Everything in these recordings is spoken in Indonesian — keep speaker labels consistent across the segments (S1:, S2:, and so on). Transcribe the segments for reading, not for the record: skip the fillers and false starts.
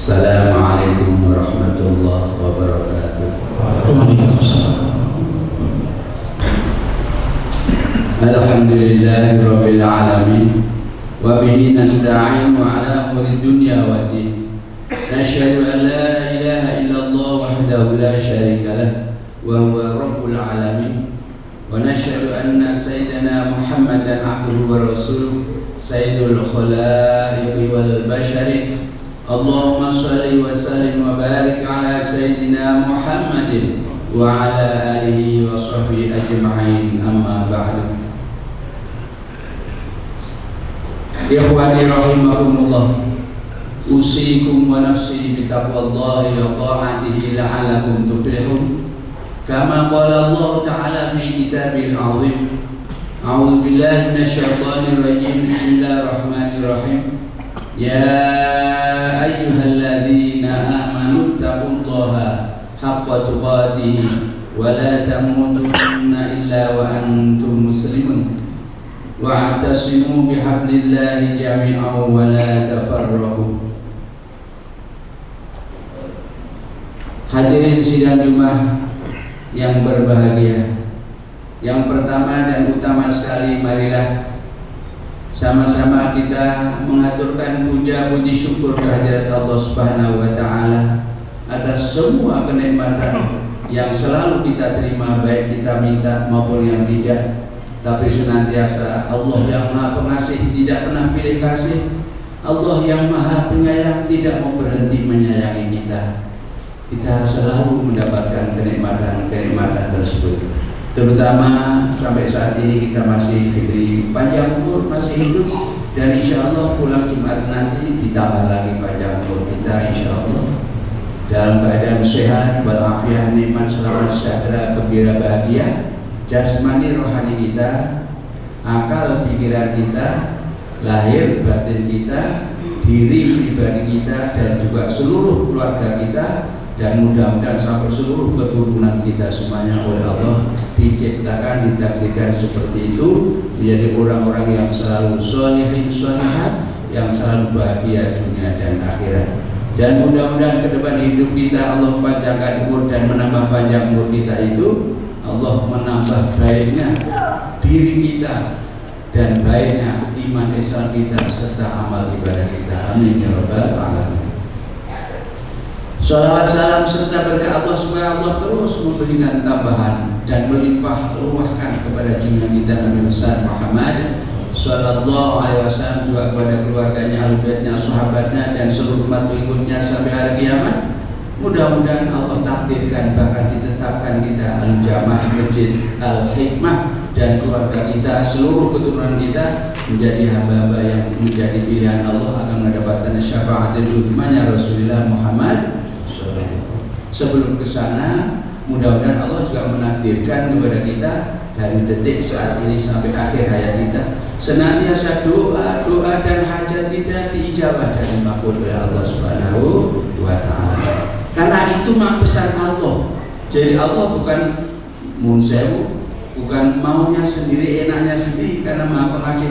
S1: Assalamualaikum warahmatullahi wabarakatuh. Alhamdulillahi rabbil alamin wa bihi nasta'in ala umuri dunya waddin. Nashhadu an la ilaha illallah wahdahu la syarika lah wa huwa rabbul alamin. Wa nashhadu anna sayyidina Muhammadan abduhu wa rasuluh sayyidul khalaiqi wal bashari. Allahumma salli wa sallim wa barik ala sayyidina Muhammadin wa ala alihi wa sahbihi ajma'in, amma ba'du. Ikhwani rahimakumullah, usikum wa nafsi bitaqwallahi wa ta'atihi la'allakum tuflihun. Kama qala Allah ta'ala fi kitabil 'azim. A'udzu billahi minasyaitonir rajim. Bismillahirrahmanirrahim. Ya ayyuhalladzina amanu taqullaha haqqa tuqatih wa la tamutunna illa wa antum muslimun wa'tasimu bihablillahi jami'an wa la tafarraqu. Hadirin sidang Jumat yang berbahagia, yang pertama dan utama sekali, marilah sama-sama kita mengaturkan puja puji syukur kehadirat Allah Subhanahu wa taala atas semua kenikmatan yang selalu kita terima, baik kita minta maupun yang tidak. Tapi senantiasa Allah yang Maha Pengasih tidak pernah pilih kasih, Allah yang Maha Penyayang tidak mau berhenti menyayangi kita. Kita selalu mendapatkan kenikmatan tersebut. Terutama sampai saat ini kita masih diberi panjang umur, masih hidup, dan insya Allah pulang Jumat nanti ditambah lagi panjang umur kita insya Allah dalam keadaan sehat, walafiat, nikmat, selamat, sejahtera, gembira, bahagia, jasmani, rohani kita, akal, pikiran kita, lahir, batin kita, diri pribadi kita, dan juga seluruh keluarga kita, dan mudah-mudahan sampai seluruh keturunan kita semuanya oleh Allah diciptakan, ditakdirkan seperti itu, menjadi orang-orang yang selalu sholihin sholihat, yang selalu bahagia dunia dan akhirat. Dan mudah-mudahan ke depan hidup kita Allah panjangkan umur dan menambah panjang umur kita itu, Allah menambah baiknya diri kita dan baiknya iman Islam kita serta amal ibadah kita. Amin ya rabbal alamin. Salawat salam serta berkat Allah supaya Allah terus memberikan tambahan dan melimpah ruahkan kepada junjungan kita Nabi besar Muhammad sallallahu alaihi wasallam, juga kepada keluarganya, ahli baitnya, sahabatnya, dan seluruh umat pengikutnya sampai hari kiamat. Mudah-mudahan Allah takdirkan, bahkan ditetapkan kita al-jamaah masjid al-hikmah dan keluarga kita, seluruh keturunan kita menjadi hamba-hamba yang menjadi pilihan Allah, akan mendapatkan syafaatul ummahnya Rasulullah Muhammad. Sebelum ke sana, mudah-mudahan Allah juga menakdirkan kepada kita dari detik saat ini sampai akhir hayat kita senantiasa doa dan hajat kita diijabah dan dimakbul oleh Allah Subhanahu wa taala. Karena itu mah pesan Allah. Jadi Allah bukan munsewu, bukan maunya sendiri, enaknya sendiri, karena Maha Pengasih,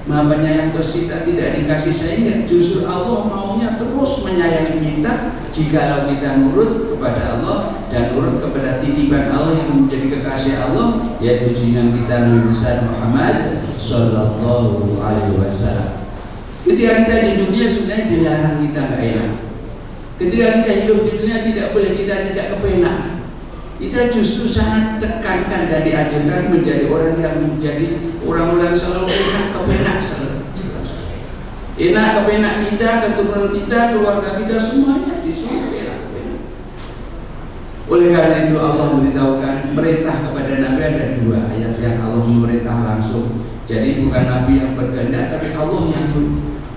S1: Maha Penyayang, terus kita tidak dikasih sayang. Justru Allah maunya terus menyayangi kita jikalau kita nurut kepada Allah dan nurut kepada titipan Allah yang menjadi kekasih Allah, yaitu junjungan kita Nabi besar Muhammad sallallahu alaihi wasallam. Ketika kita di dunia sebenarnya dilarang kita nggak enak. Ketika kita hidup di dunia tidak boleh kita tidak kepenak. Kita justru sangat tekankan dan dianjurkan menjadi orang yang menjadi orang-orang selalu enak, kepenak selalu. Enak, kepenak kita, keturunan kita, keluarga kita, semuanya disuruh enak, kepenak. Oleh karena itu Allah memberitahukan perintah kepada Nabi, ada dua ayat yang Allah memerintah langsung. Jadi bukan Nabi yang berkehendak, tapi Allah yang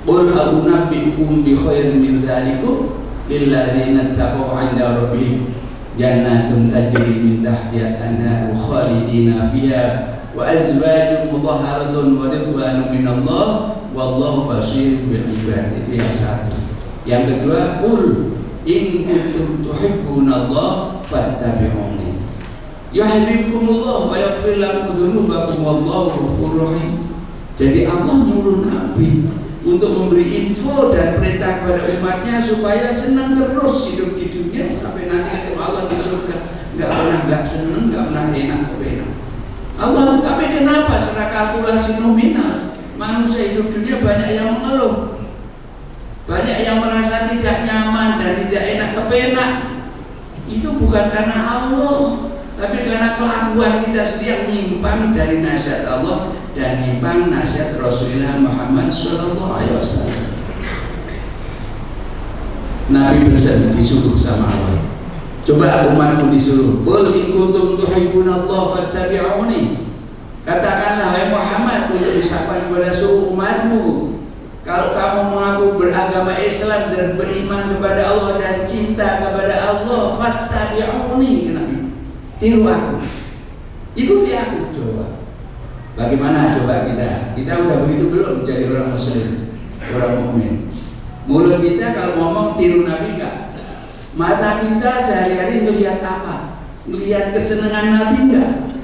S1: qul a'unabbi'ukum bi khairin min dzalikum lilladzina taqaw 'inda rabbihim jannatun tajri min tahtiha al-anharu khalidina fiha wa azwajun mutahharatun wa ridwanun minallah wallahu basirun bil ibad. Itu yang satu. Yang kedua, qul in kuntum tuhibbunallah fattabi'uni yuhibbukumullah wa yaghfir lakum dzunubakum wallahu ghafurur rahim. Jadi Allah nyuruh Nabi untuk memberi info dan perintah kepada umatnya supaya senang terus hidup di dunia sampai nanti ketemu Allah di surga. Nggak pernah nggak senang, nggak pernah enak kepenak. Allah, tapi kenapa secara kalkulasi nominal manusia hidup dunia banyak yang mengeluh, banyak yang merasa tidak nyaman dan tidak enak kepenak? Itu bukan karena Allah, tapi karena kelakuan kita sendiri yang menyimpang dari nasihat Allah dan menyimpang nasihat Rasulullah Muhammad SAW. Nabi pesan, disuruh sama Allah, coba umatku disuruh, qul in kuntum tuhibbunallah fattabi'uni. Katakanlah wahai Muhammad untuk disampaikan kepada seluruh umatmu, kalau kamu mengaku beragama Islam dan beriman kepada Allah dan cinta kepada Allah, fattabi'uni, tiru aku, ikuti aku. Coba bagaimana coba kita udah begitu belum jadi orang muslim, orang mukmin? Mulut kita kalau ngomong tiru Nabi enggak? Mata kita sehari-hari melihat apa? Melihat kesenangan Nabi enggak?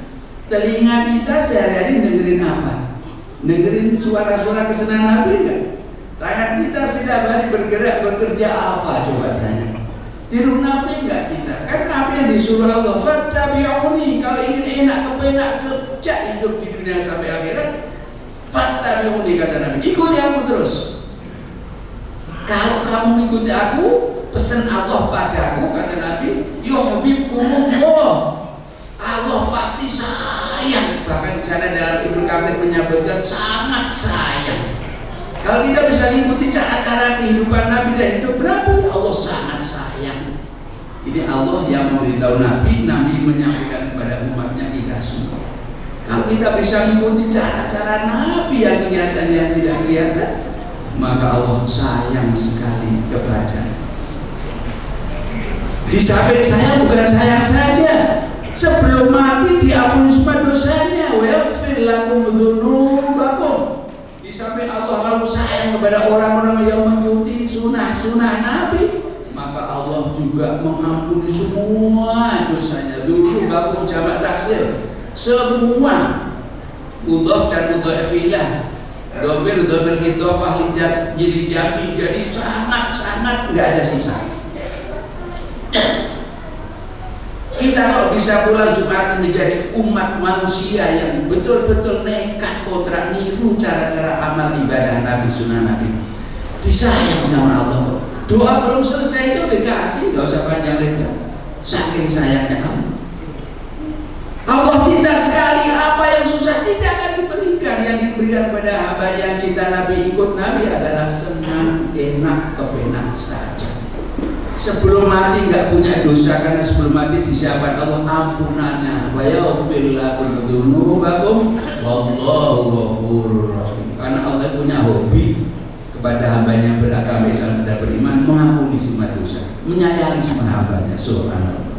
S1: Telinga kita sehari-hari dengerin apa? Dengerin suara-suara kesenangan Nabi enggak? Tangan kita setiap hari bergerak bekerja apa? Coba tanya. Tiru Nabi enggak kita? Kan Nabi yang disuruh Allah, fattabi'uni, kalau ingin enak kepenak sejak hidup di dunia sampai akhirat, fattabi'uni kata Nabi, ikuti aku terus. Kalau kamu mengikuti aku, pesan Allah padaku kata Nabi, yuhibbukumullah, Allah pasti sayang. Bahkan di sana dalam Ibnu Katsir menyebutkan sangat sayang. Kalau kita bisa ikuti cara-cara kehidupan Nabi dan hidup Nabi, Allah sangat sayang. Ini Allah yang memberitahu Nabi, Nabi menyampaikan kepada umatnya kita semua. Kalau kita bisa mengikuti cara-cara Nabi yang kelihatan yang tidak kelihatan, maka Allah sayang sekali kepada. Di samping sayang bukan sayang saja, sebelum mati diampuni semua dosanya, wa yaghfir lakum dzunubakum. Di samping Allah lalu sayang kepada orang-orang yang mengikuti sunnah-sunnah Nabi, maka Allah juga mengampuni semua dosanya. Dzunubakum jamak taksir, semua mudhaf dan mudhaf ilah, domir hidofah jadi jami, jadi sangat-sangat nggak ada sisa. Kita kalau bisa pulang Jumat menjadi umat manusia yang betul-betul nekat kontrak niru cara-cara amal ibadah Nabi, sunnah Nabi, disayang sama Allah. Doa belum selesai itu dikasih, nggak usah panjang lebar, saking sayangnya kamu. Allah cinta sekali, apa yang susah tidak akan diberikan. Yang diberikan kepada hamba yang cinta Nabi, ikut Nabi adalah senang, enak, kepenak saja. Sebelum mati nggak punya dosa, karena sebelum mati disiapkan Allah ampunannya. Wa yaghfir lakum dzunubakum wallahu ghafurur rahim. Karena Allah punya hobi kepada hambanya yang beragama Islam dan beriman, mengampuni semua dosa, menyayangi semua hambanya. Subhanallah.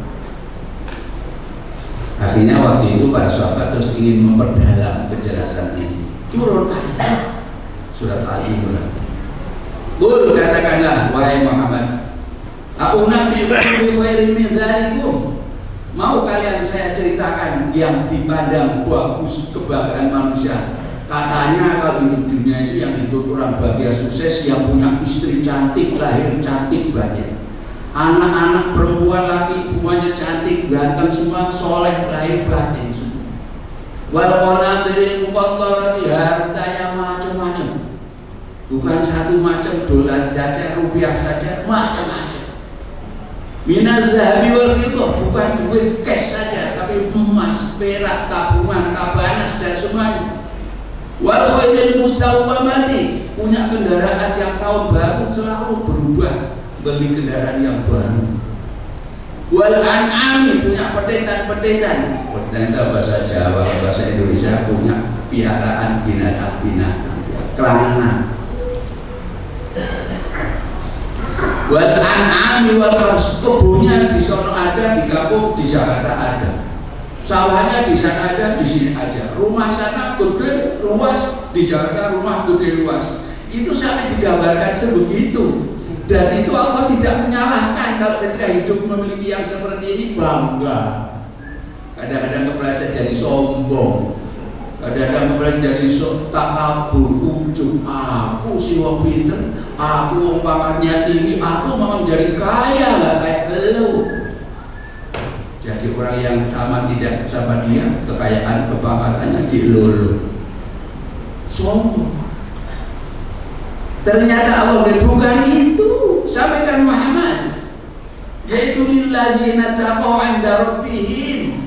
S1: Akhirnya waktu itu para sahabat terus ingin memperdalam kejelasan ini. Turun ayat surat Al-Imran. Qul, katakanlah wahai Muhammad, a'unabbi'ukum bi khairin min dzalikum. Mau kalian saya ceritakan yang dipandang bagus kebanggaan manusia? Katanya kalau hidup dunia itu yang disebut orang bahagia sukses yang punya istri cantik, lahir cantik banyak, anak-anak perempuan laki semuanya cantik, ganteng semua, soleh, lahir batin semua. Wal qanatiril muqantarati, hartanya macam-macam. Bukan satu macam dolar saja, rupiah saja, macam-macam. Minaz zahabi wal fiddah, bukan duit cash saja, tapi emas, perak, tabungan, tabanas dan semuanya. Wal khairil musawwamati, punya kendaraan yang tahun baru selalu berubah, beli kendaraan yang baru. Wal an'ami, punya pedetan-pedetan, pedetan bahasa Jawa, bahasa Indonesia, punya piaraan binatang-binatang, kelangenan. Wal an'ami wal harus, kebunnya di sana ada, di kampung di Jakarta ada, sawahnya di sana ada, di sini ada, rumah sana gede luas, di Jakarta rumah gede luas. Itu sampai digambarkan sebegitu. Dan itu Allah tidak menyalahkan kalau ketika hidup memiliki yang seperti ini, bangga. Kadang-kadang kepleset jadi sombong. Kadang-kadang kemudian jadi sok takabur, ujub. Aku si wong pinter, aku wong pangkatnya tinggi, aku mau jadi kaya, nggak kayak elu. Jadi orang yang sama tidak sama dia, kekayaan kepangkatannya dilulu. Sombong. Ternyata Allah bukan itu. Sampaikan Muhammad, yaitu lilladzina taqaw 'inda rabbihim.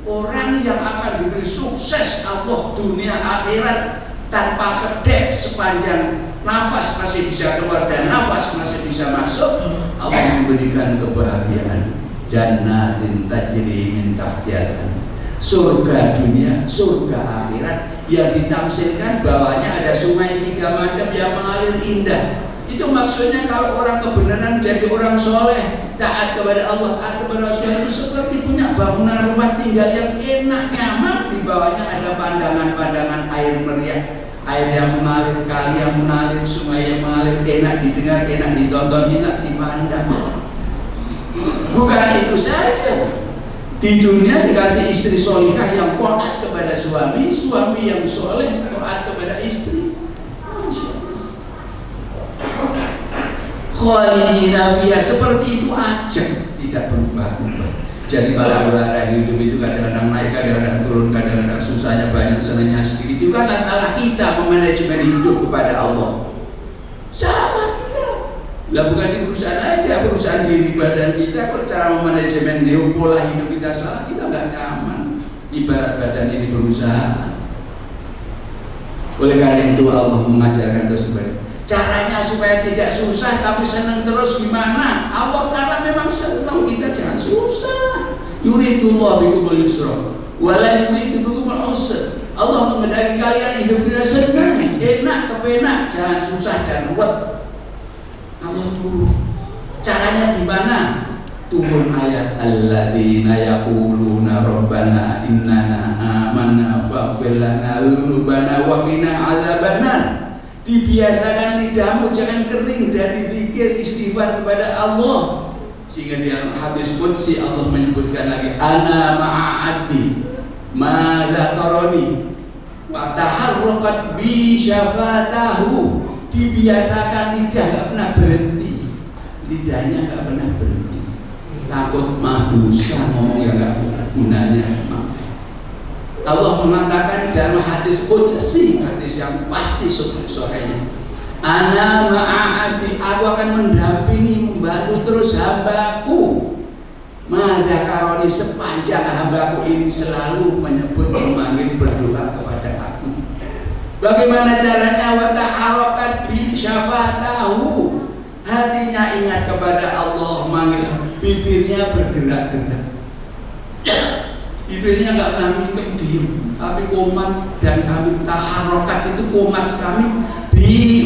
S1: Orang yang akan diberi sukses Allah dunia akhirat tanpa kedek, sepanjang nafas masih bisa keluar dan nafas masih bisa masuk. Allah memberikan kebahagiaan, jannatin tajri min tahtiha, surga dunia, surga akhirat yang ditafsirkan bawahnya ada sungai 3 macam yang mengalir indah. Itu maksudnya kalau orang kebenaran jadi orang soleh, taat kepada Allah, taat kepada Rasul, itu seperti punya bangunan rumah tinggal yang enak, nyaman. Di bawahnya ada pandangan-pandangan air meriah, air yang mengalir, kali yang mengalir, sungai yang mengalir, enak didengar, enak ditonton, enak dipandang. Bukan itu saja. Di dunia dikasih istri solihah yang taat kepada suami, suami yang soleh taat kepada istri. Khalidina fiha, seperti itu aja, tidak berubah-ubah. Jadi pada hidup itu kadang-kadang naik, kadang-kadang turun, kadang-kadang susahnya banyak, senangnya sedikit. Itu kan salah kita memanajemen hidup kepada Allah. Salah kita. Lah bukan di perusahaan aja, perusahaan diri badan kita. Kalau cara memanajemen hidup, pola hidup kita salah, kita nggak nyaman. Ibarat badan ini perusahaan. Oleh karena itu Allah mengajarkan terus sebaliknya. Caranya supaya tidak susah tapi senang terus gimana? Allah karena memang senang kita jangan susah. Yuridullah bikumul yusra wa la yuridu bikumul usra. Allah mengendaki kalian hidup dengan senang, enak, kepenak, jangan susah dan ruwet. Allah turun. Caranya gimana? Turun ayat alladzina yaquluna rabbana innana amanna faghfir lana dzunubana wa qina adzabannar. Dibiasakan lidahmu jangan kering dari zikir istighfar kepada Allah. Sehingga dalam hadis qudsi Allah menyebutkan lagi, ana ma'a abdi ma dzakarani wa taharraqat bi syafatahu. Dibiasakan lidah enggak pernah berhenti. Lidahnya enggak pernah berhenti. Takut mah dosa, ngomong yang enggak gunanya. Allah mengatakan dalam hadis qudsi, hadis yang pasti sahihnya, ana ma'abdi, aku akan mendampingi, membantu terus hambaku. Madzakaroni, sepanjang hambaku ini selalu menyebut, memanggil, berdoa kepada aku. Bagaimana caranya? Wa ta'arakat bi syafatahu, hatinya ingat kepada Allah, manggil, bibirnya bergerak-gerak. Bibirnya nggak kami diam, tapi komat dan kami taharokat itu komat kami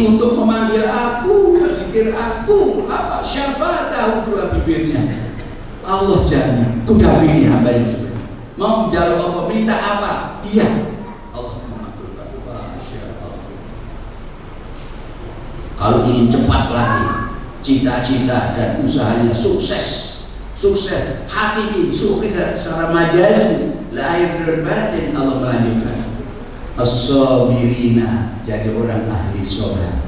S1: untuk memanggil aku, berzikir aku, apa syafatahu, dua bibirnya. Allah janji, kudampingi hamba yang sebenarnya. Mau jalur apa, minta apa? Iya. Allah mengabulkan. Masya Allah. Kalau ingin cepat lagi, cita-cita dan usahanya sukses. Sukses hakiki, sukses secara majazi, lahir dan batin. Allah melanjutkan, as-sabirina, jadi orang ahli sabar.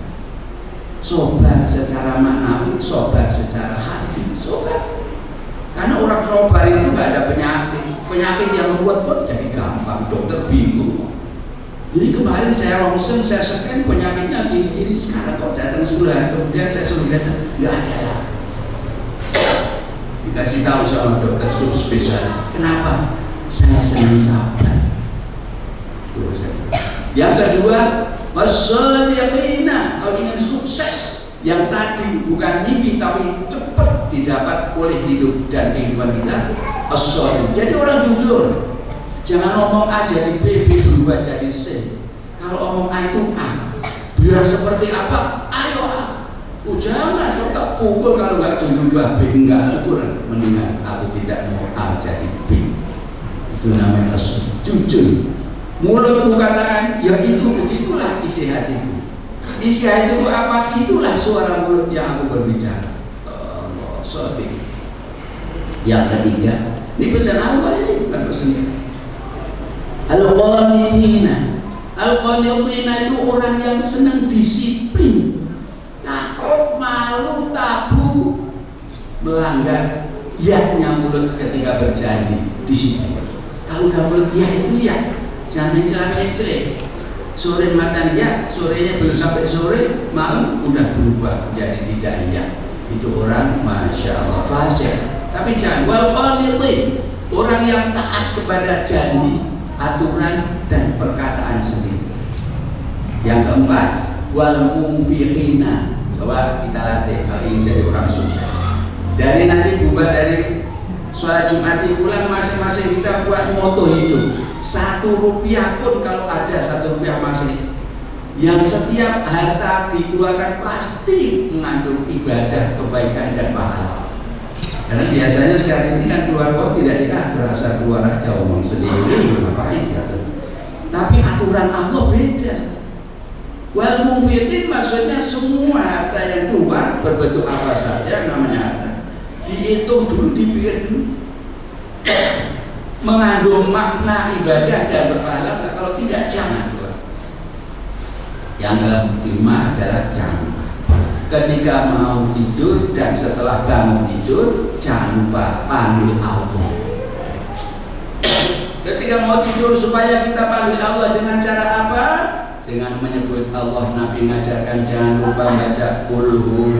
S1: Sabar secara maknawi, sabar secara hati, sabar. Karena orang sabar itu nggak ada penyakit yang membuat pun jadi gampang. Dokter bingung. Jadi kemarin saya ronsen, saya scan penyakitnya gini-gini. Sekarang kok datang sebulan, kemudian saya suruh datang, nggak ada lah. Dikasih tahu sama dokter subspesialis. Kenapa? Saya senang sabar. Terus yang kedua, as-sadiqina, kalau ingin sukses yang tadi bukan mimpi tapi cepat didapat oleh hidup dan kehidupan kita, as-sadiq. Jadi orang jujur. Jangan ngomong A jadi B, B berubah jadi C. Kalau ngomong A itu A, biar seperti apa? Ayo A. Oh jangan, kau tak pukul kalau nggak jujur B, enggak pukul. Mendingan aku tidak mau A jadi B. Itu namanya jujur. Mulutku katakan, ya itu begitulah isi hatiku. Isi hatiku apa? Itulah suara mulut yang aku berbicara. Allah, sadiq. Yang ketiga, ini pesan Allah ini, bukan pesan saya. Al-qanitina. Al-qanitina itu orang yang senang disiplin, takut, malu, tabu, melanggar yaknya mulut ketika berjanji, disiplin. Kalau udah mulut ya itu ya, jangan celana-celana. Sore makan ya, sorenya belum sampai sore, malam udah berubah jadi tidak ya. Itu orang masya Allah fasik. Tapi jangan wal qanitin, orang yang taat kepada janji, aturan dan perkataan sendiri. Yang keempat, wal munfiqina. Coba kita latih hal ini jadi orang sukses. Dari nanti bubar dari sholat Jumat pulang, masing-masing kita buat moto hidup. 1 rupiah pun kalau ada 1 rupiah masih, yang setiap harta dikeluarkan pasti mengandung ibadah, kebaikan dan pahala. Karena biasanya saat ini kan keluar uang tidak diatur, asal keluar aja omong sendiri ngapain ya. Tapi aturan Allah beda. Wal munfiqin maksudnya semua harta yang keluar berbentuk apa saja namanya harta, dihitung dulu, dipikir dulu, mengandung makna ibadah dan berpahala. Kalau tidak jangan keluar. Yang kelima adalah jangan ketika mau tidur dan setelah bangun tidur jangan lupa panggil Allah. Ketika mau tidur supaya kita panggil Allah dengan cara apa? Dengan menyebut Allah. Nabi mengajarkan jangan lupa baca Qul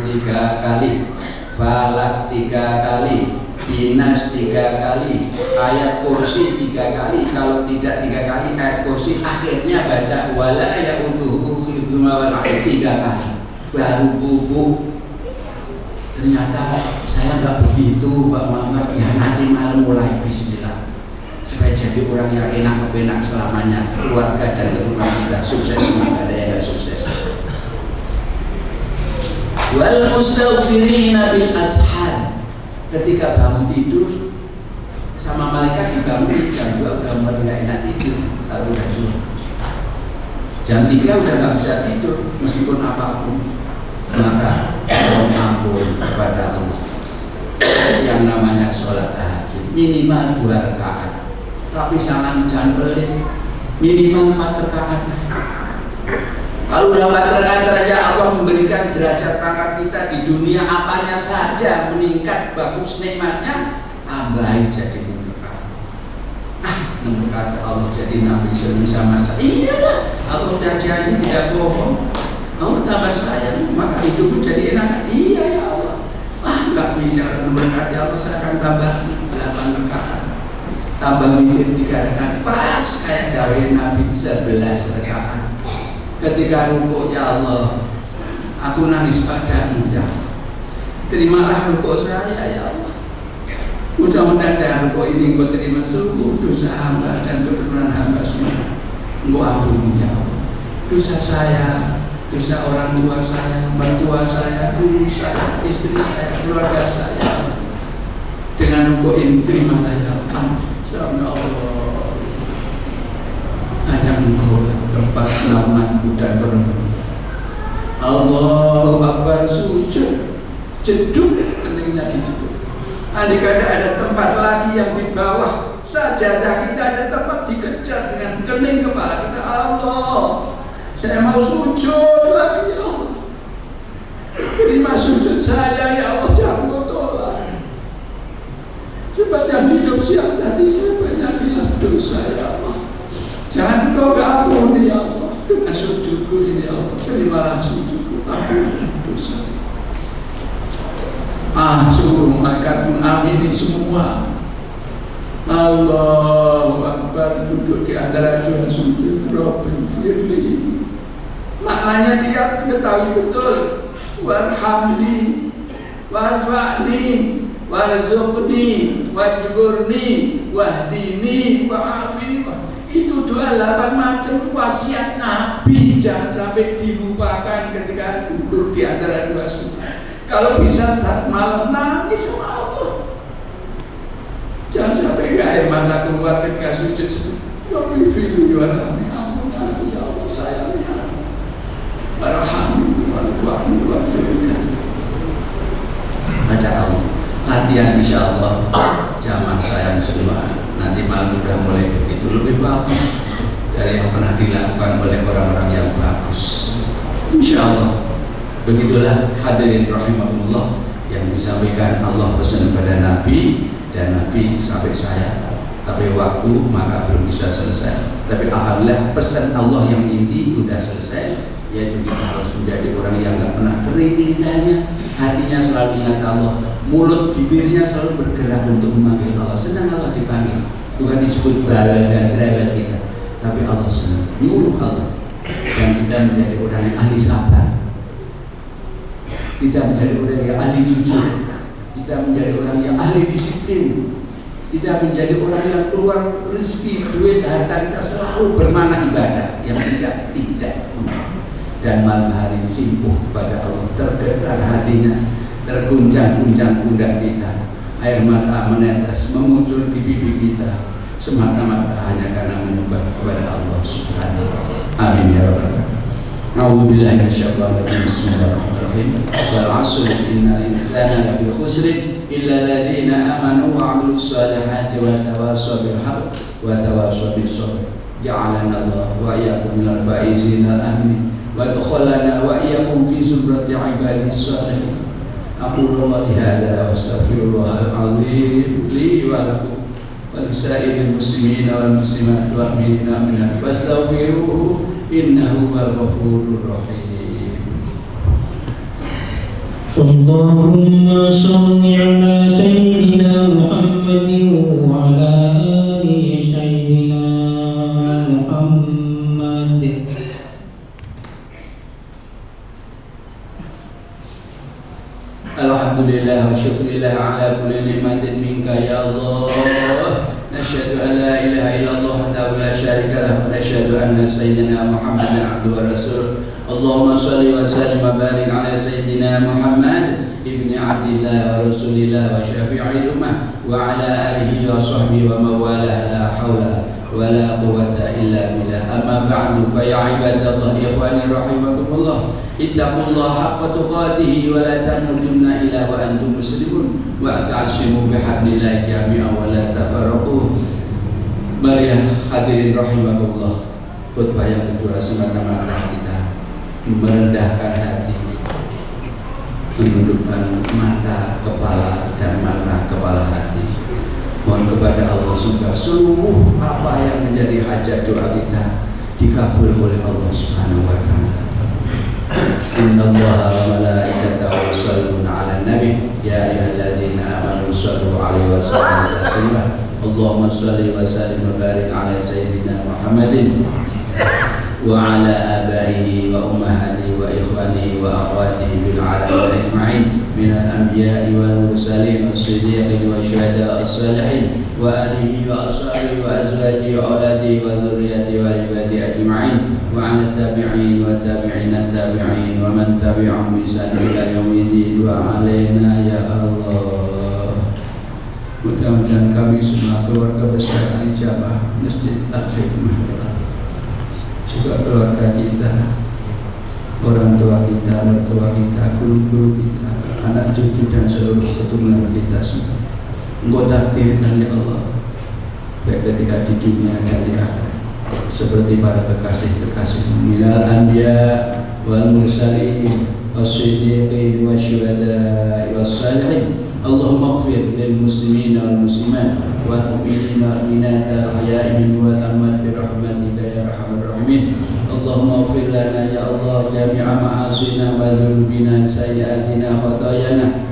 S1: 3 kali, Falak 3 kali, Binas 3 kali, ayat kursi 3 kali. Kalau tidak 3 kali ayat kursi, akhirnya baca wala ya'uduhu hifdzuhuma wa 3 kali. Baru bubuk. Ternyata saya nggak begitu Pak Muhammad. Ya nanti malam mulai bismillah, supaya jadi orang yang enak selamanya, keluarga dan rumah kita sukses semua, ada yang nggak sukses. Wal mustaghfirina bil ashar. Ketika bangun tidur sama malaikat dibangun jam 2 udah mulai nggak enak tidur. Kalau udah jam 3 udah nggak bisa tidur meskipun apapun, maka mohon ampun kepada Allah. Yang namanya sholat tahajud minimal 2 rakaat, tapi jangan pelit, minimal 4 rakaat. Kalau udah 4 rakaat saja Allah memberikan derajat pangkat kita di dunia apanya saja meningkat, bagus nikmatnya, tambahin jadi 6 rakaat. 6 rakaat Allah jadi Nabi sama saya. Iyalah, Allah udah janji tidak bohong. Allah tambah sayang, maka hidupmu jadi enak. Iya ya Allah. Nggak bisa berkata ya Allah, saya akan tambah 8 rakaat, tambah mikir 3 rakaat, pas kayak dawai Nabi 11 rakaat. Ketika rukuk, ya Allah, aku nangis padamu ya Allah, terimalah rukuk saya ya Allah. Mudah-mudahan dari rukuk ini Engkau terima seluruh dosa hamba dan keturunan hamba semua. Engkau ampuni ya Allah dosa saya, dosa orang tua saya, mertua saya, guru saya, istri saya, keluarga saya. Dengan rukuk ini terimalah ya Allah. Allah, hanya Engkau tempat naunganku dan perlindunganku. Allahu Akbar, sujud, jeduk, keningnya dijeduk. Andai kata ada tempat lagi yang di bawah sajadah kita, ada tempat dikejar dengan kening kepala kita. Allah, saya mau sujud lagi ya Allah. Terima sujud saya ya Allah, jangan tolak. Sebab yang hidup siang tadi saya banyak hilang dosa ya Allah. Jangan Engkau ampuni ya Allah. Dengan sujudku ini ya Allah, terimalah sujudku, ampuni dosa. Suruh malaikat mengamini semua. Allahu Akbar, duduk di antara dua sujud. Rabbil firli, maknanya dia ketahui betul. Warhamni, warfa'ni, warzuqni, wajburni, wahdini, wa'afini. Itu doa 8 macam wasiat Nabi, jangan sampai dilupakan ketika duduk di antara dua sujud. Kalau bisa saat malam nangis sama Allah, jangan sampai air mata keluar ketika sujud. Tapi filu warahmi, ampun aku ya Allah, sayangnya warahmi, warahmi, warahmi. Ada Allah latihan insya Allah, jamaah sayang semua. nanti malah sudah mulai begitu lebih bagus dari yang pernah dilakukan oleh orang-orang yang bagus. Insya Allah. Begitulah hadirin rahimahullah yang disampaikan Allah pesan kepada Nabi, dan Nabi sampai saya. Tapi waktu maka belum bisa selesai. Tapi alhamdulillah pesan Allah yang inti sudah selesai, yaitu kita harus menjadi orang yang nggak pernah kering lidahnya, hatinya selalu ingat Allah, mulut bibirnya selalu bergerak untuk memanggil Allah. Senang Allah dipanggil, bukan disebut bala dan cerewet kita, tapi Allah senang nyuruh Allah. Dan kita menjadi orang yang ahli sabar, kita menjadi orang yang ahli jujur, kita menjadi orang yang ahli disiplin, kita menjadi orang yang keluar rezeki, duit, harta kita selalu bermanah ibadah yang tidak. Dan malam hari simpuh pada Allah, tergetar hatinya, terguncang-guncang pundak kita, air mata menetes memuncul di pipi kita, semata-mata hanya karena menyembah kepada Allah Subhanahu wa Ta'ala. Amin ya rabbal alamin. A'udzubillahi minasyaitonir rajim. Bismillahirrahmanirrahim. Wal 'asri innal insana lafi khusrin illa alladziina aamanu wa 'amilus shalihati wa tawassaw bil haqq wa tawassaw bis sabr. Ja'alana Allah wa iyyakum minal faizina amin. Wa adkhalana wa iyyakum fi zumrati 'ibadis shalihin. Aqulu qawli hadza wa astaghfirullahal 'azim li wa lakum wa lisa'iril muslimina wal muslimat wal mu'minina fastaghfiruhu innahu huwal ghafurur rahim.
S2: Allahumma shalli ala sayyidina Muhammadin wa ala ali sayyidina Muhammad.
S1: Alhamdulillah wa syukurillah ala kulli ni'matin minka ya Allah. Nasyhadu an la ilaha illallah wahdahu la syarika lahu wa nasyhadu anna sayyidina Muhammadan abduhu wa rasuluh. Allahumma shalli wa sallim wa barik ala sayyidina Muhammad ibni Abdillah wa rasulillah wa syafi'il ummah wa ala alihi wa sahbihi wa mawalah, la haula wa la quwwata illa billah. Amma ba'du, fa ya ibadallah ikhwani rahimakumullah, ittaqullaha haqqa tuqatih wa la tamutunna illa wa antum muslimun wa ta'tasimu bihablillahi jami'an wa la tafarraqu. Marilah hadirin rahimakumullah, khutbah yang kedua semata-mata kita merendahkan hati, menundukkan mata kepala dan mata kepala hati. Mohon kepada Allah semoga seluruh apa yang menjadi hajat doa kita dikabul oleh Allah Subhanahu wa Ta'ala. Innallaha wa malaikatahu yusholluna 'alan nabi ya ayyuhalladzina amanu shollu 'alaihi wa sallimu taslima. Allahumma shalli wa sallim wa barik 'ala sayyidina Muhammadin wa 'ala abaihi wa ummahatihi wa ikhwanihi wa akhwatihi fil 'alamin ajma'in minal anbiya'i wal mursalin was-siddiqin wa syuhada'i as-salihin wa alihi wa ashabihi wa azwajihi wa auladihi wa dzurriyyatihi wa ibadihi ajma'in wa 'ala tabi'in wa tabi'in at-tabi'in wa man tabi'ahum bi ihsan ila yaumiddin wa 'alaina ya Allah. Mudah-mudahan kami semua keluarga besar Al-Jamaah Masjid Al-Hikmah, juga keluarga kita, orang tua kita, mertua kita, guru-guru kita, anak cucu dan seluruh keturunan kita semua, Engkau takdirkan ya Allah, baik ketika di dunia dan di akhirat, seperti para kekasih-kekasih minal anbiya wal mursalin was-siddiqin wasyuhada'i was-salihin. Allahumma ighfir lil muslimina wal muslimat wal mu'minina wal mu'minat al-ahya'i minhum wal amwat bi rahmatika ya arhamar rahimin. Allahumma ighfir lana ya Allah jami'a ma'asina wa dhunubina sayyi'atina khatayana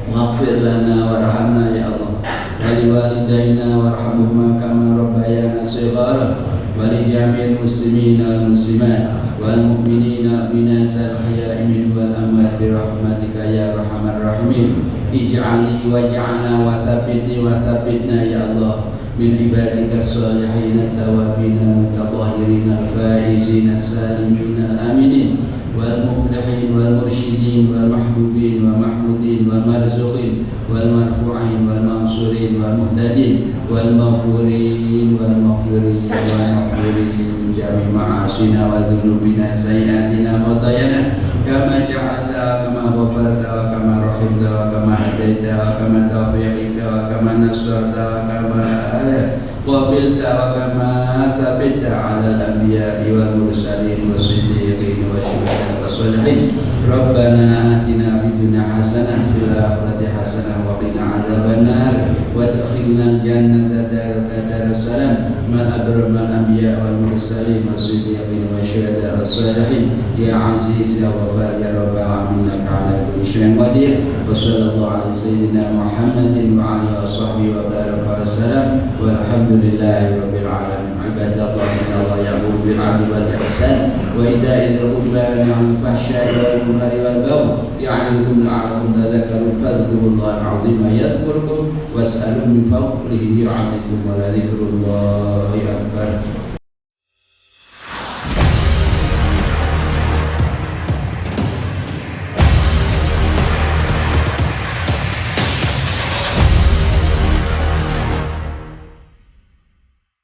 S1: waghfir lana warhamna ya Allah wa liwalidayna warhamhuma kama rabbayana shighara wa li jami'il muslimina wal muslimat wal mu'minina wal mu'minat al-ahya'i minhum wal amwat bi rahmatika ya arhamar rahimin. Ij'alni waj'alna wa thabbitni wa thabbitna ya Allah min ibadika as-salihin at-tawabin al-mutatahhirin al-faizin as-salimin al-aminin wal muflihin wal mursyidin wal mahbubin wal mahmudin wal marzuqin wal marfu'in wal mansurin wal muhtadin wal maghfurin wal maghfurin wal maghfurin jami' ma'asina wa dhunubina sayyi'atina khatayana kama ja'alta kama ghafarta wa kama rahimta wa kama hadaita wa kama tawfiqta wa kama nasarta wa kama قبلت وكما ثبت على الأنبياء والمرسلين والصديقين والشهداء والصالحين ربنا آتنا في الدنيا حسنة في الآخرة حسنة وقنا عذاب النار وادخلنا الجنة دار السلام مع الأبرار مع الأنبياء والمرسلين والصديقين والشهداء والصالحين يا عزيز يا غفار يا رب العالمين إنك على كل شيء قدير وصلى الله على سيدنا محمد وعلى آله وصحبه وبارك وسلم والحمد لله رب العالمين. عباد الله إن الله يأمر بالعدل والإحسان وإيتاء ذي القربى وينهى عن الفحشاء والمنكر والبغي يعظكم لعلكم تذكرون فاذكروا الله العظيم يذكركم واسألوا من فضله يعطكم ولذكر الله أكبر.